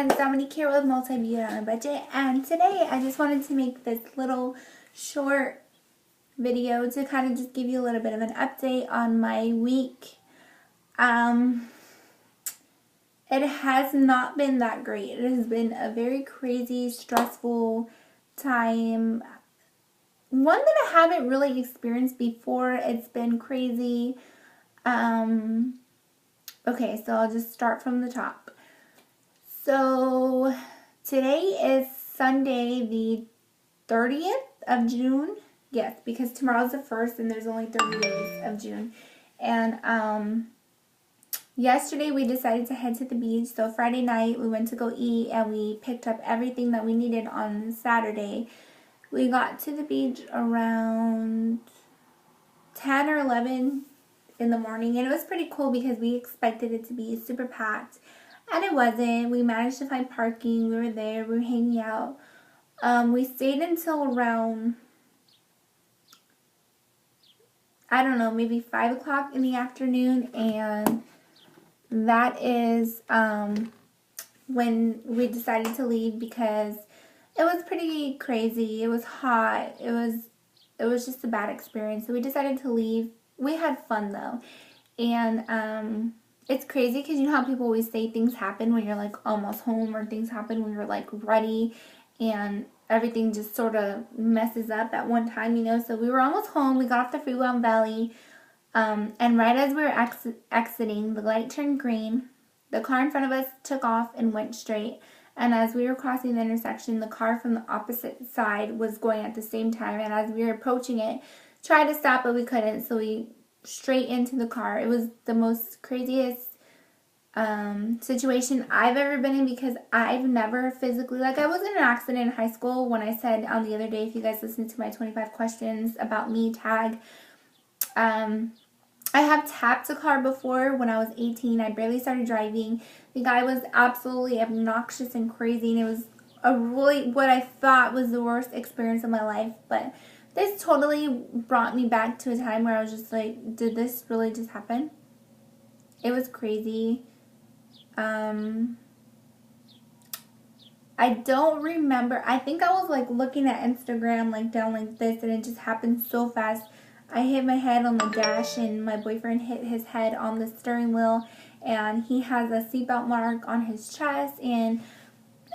friends, Dominique here with Multi Beauty on a Budget, and today I just wanted to make this little short video to kind of just give you a little bit of an update on my week. It has not been that great. It has been a very crazy, stressful time. One that I haven't really experienced before. It's been crazy. Okay, so I'll just start from the top. So today is Sunday the 30th of June. Yes, because tomorrow's the 1st and there's only 30 days of June. And yesterday we decided to head to the beach. So Friday night we went to go eat and we picked up everything that we needed on Saturday. We got to the beach around 10 or 11 in the morning, and it was pretty cool because we expected it to be super packed, and it wasn't. We managed to find parking. We were there. We were hanging out. We stayed until around, I don't know, maybe 5 o'clock in the afternoon, and that is when we decided to leave because it was pretty crazy. It was hot. It was just a bad experience. So we decided to leave. We had fun though. And it's crazy because you know how people always say things happen when you're like almost home, or things happen when you're like ready and everything just sort of messes up at one time, you know. So we were almost home. We got off the freeway on Valley. And right as we were exiting, the light turned green. The car in front of us took off and went straight. And as we were crossing the intersection, the car from the opposite side was going at the same time. And as we were approaching it, tried to stop, but we couldn't. So we straight into the car. It was the most craziest situation I've ever been in because I've never physically, like I was in an accident in high school when I said on the other day, if you guys listened to my 25 questions about me tag, I have tapped a car before when I was 18. I barely started driving. The guy was absolutely obnoxious and crazy, and it was a really, what I thought was the worst experience of my life. But this totally brought me back to a time where I was just like, did this really just happen? It was crazy. I don't remember. I think I was like looking at Instagram like down like this, and it just happened so fast. I hit my head on the dash, and my boyfriend hit his head on the steering wheel, and he has a seatbelt mark on his chest. And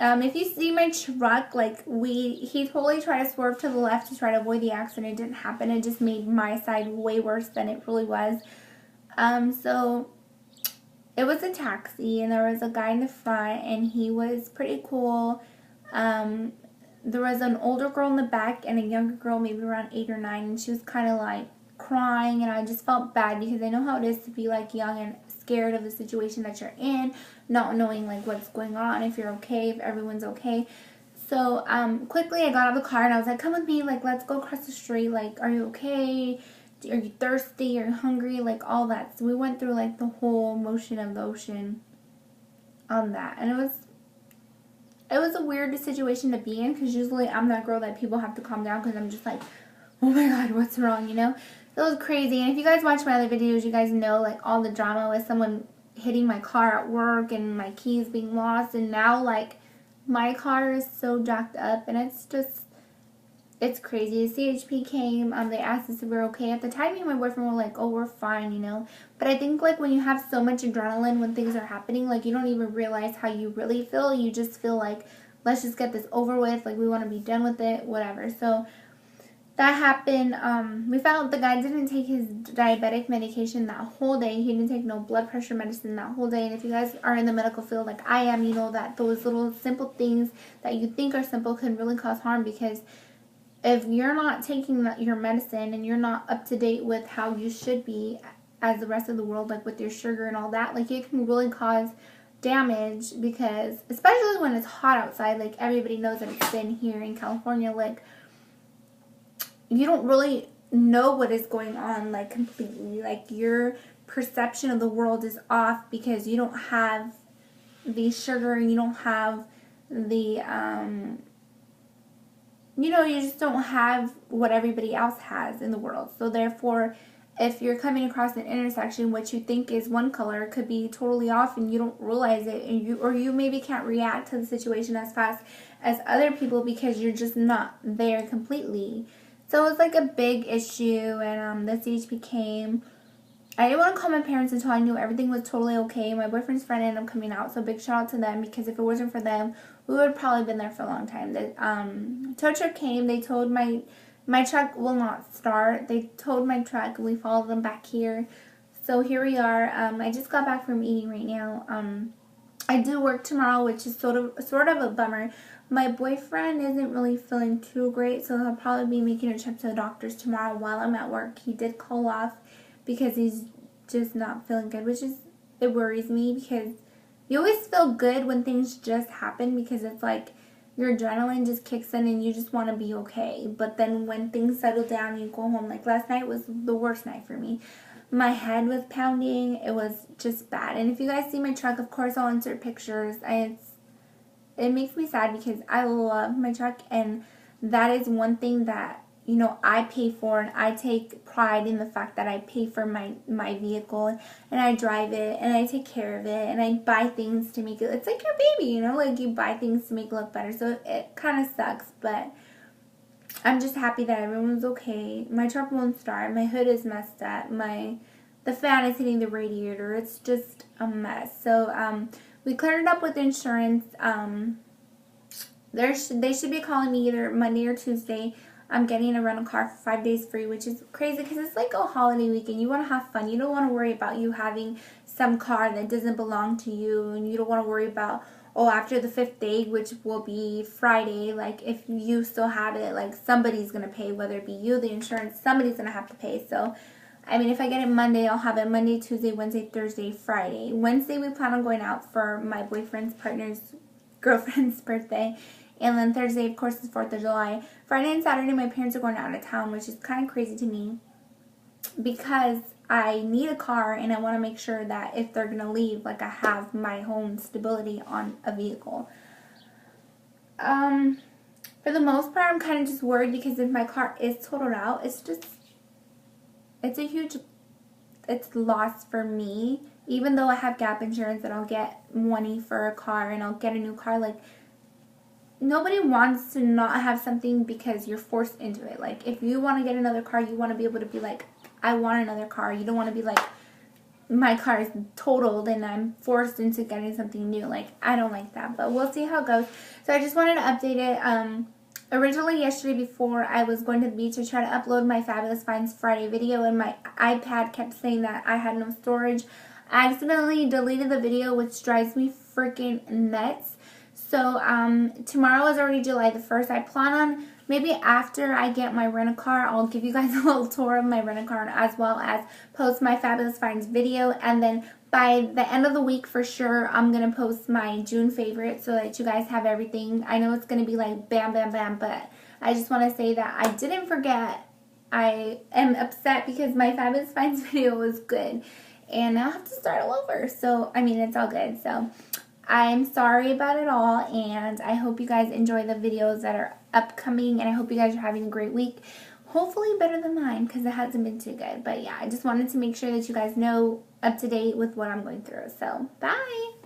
if you see my truck, like he totally tried to swerve to the left to try to avoid the accident. It didn't happen. It just made my side way worse than it really was. So it was a taxi, and there was a guy in the front, and he was pretty cool. There was an older girl in the back and a younger girl, maybe around 8 or 9, and she was kind of like crying, and I just felt bad because I know how it is to be like young and scared of the situation that you're in, not knowing like what's going on, if you're okay, if everyone's okay. So quickly I got out of the car and I was like, come with me, like let's go across the street, like are you okay? Are you thirsty? Are you hungry? Like all that. So we went through like the whole motion of the ocean on that, and it was a weird situation to be in because usually I'm that girl that people have to calm down because I'm just like, oh my god, what's wrong, you know? It was crazy. And if you guys watch my other videos, you guys know like all the drama with someone hitting my car at work and my keys being lost, and now like my car is so jacked up, and it's crazy. CHP came, they asked us if we were okay. At the time, me and my boyfriend were like, oh, we're fine, you know? But I think, like, when you have so much adrenaline when things are happening, like, you don't even realize how you really feel. You just feel like, let's just get this over with. Like, we want to be done with it, whatever. So, that happened. We found out the guy didn't take his diabetic medication that whole day. He didn't take no blood pressure medicine that whole day. And if you guys are in the medical field like I am, you know that those little simple things that you think are simple can really cause harm, because if you're not taking your medicine and you're not up to date with how you should be as the rest of the world, like with your sugar and all that, like it can really cause damage, because especially when it's hot outside, like everybody knows that it's been here in California, like you don't really know what is going on like completely. Like your perception of the world is off because you don't have the sugar, you don't have the you know, you just don't have what everybody else has in the world. So therefore, if you're coming across an intersection, what you think is one color could be totally off and you don't realize it, and you maybe can't react to the situation as fast as other people because you're just not there completely. So it was like a big issue, and the CHP came. I didn't want to call my parents until I knew everything was totally okay. My boyfriend's friend ended up coming out, so big shout out to them, because if it wasn't for them, we would have probably been there for a long time. The tow truck came. They told my truck will not start. They towed my truck, and we followed them back here. So here we are. I just got back from eating right now. I do work tomorrow, which is sort of a bummer. My boyfriend isn't really feeling too great, so he'll probably be making a trip to the doctor's tomorrow while I'm at work. He did call off because he's just not feeling good, it worries me, because you always feel good when things just happen, because it's like your adrenaline just kicks in and you just want to be okay. But then when things settle down and you go home, like last night was the worst night for me. My head was pounding. It was just bad. And if you guys see my truck, of course I'll insert pictures. It makes me sad because I love my truck, and that is one thing that, you know, I pay for, and I take pride in the fact that I pay for my vehicle, and I drive it, and I take care of it, and I buy things to make it, it's like your baby, you know, like you buy things to make it look better. So it kind of sucks, but I'm just happy that everyone's okay. My truck won't start. My hood is messed up. The fan is hitting the radiator. It's just a mess. So we cleared it up with insurance. They should be calling me either Monday or Tuesday. I'm getting a rental car for 5 days free, which is crazy because it's like a holiday weekend. You want to have fun. You don't want to worry about you having some car that doesn't belong to you, and you don't want to worry about, oh, after the 5th day, which will be Friday, like if you still have it, like somebody's going to pay, whether it be you, the insurance, somebody's going to have to pay. So, I mean, if I get it Monday, I'll have it Monday, Tuesday, Wednesday, Thursday, Friday. Wednesday, we plan on going out for my boyfriend's partner's girlfriend's birthday. And then Thursday, of course, is 4th of July. Friday and Saturday, my parents are going out of town, which is kind of crazy to me, because I need a car, and I want to make sure that if they're going to leave, like, I have my home stability on a vehicle. For the most part, I'm kind of just worried, because if my car is totaled out, it's a huge loss for me. Even though I have gap insurance and I'll get money for a car and I'll get a new car, like, nobody wants to not have something because you're forced into it. Like, if you want to get another car, you want to be able to be like, I want another car. You don't want to be like, my car is totaled and I'm forced into getting something new. Like, I don't like that, but we'll see how it goes. So I just wanted to update it. Originally yesterday, before I was going to the beach, I tried to upload my Fabulous Finds Friday video, and my iPad kept saying that I had no storage. I accidentally deleted the video, which drives me freaking nuts. So, tomorrow is already July the 1st. I plan on, maybe after I get my rent-a-car, I'll give you guys a little tour of my rent-a-car, as well as post my Fabulous Finds video. And then by the end of the week, for sure, I'm going to post my June favorite so that you guys have everything. I know it's going to be like bam, bam, bam, but I just want to say that I didn't forget. I am upset because my Fabulous Finds video was good, and now I have to start all over. So, I mean, it's all good. So, I'm sorry about it all, and I hope you guys enjoy the videos that are upcoming, and I hope you guys are having a great week. Hopefully better than mine, because it hasn't been too good. But yeah, I just wanted to make sure that you guys know up to date with what I'm going through. So, bye!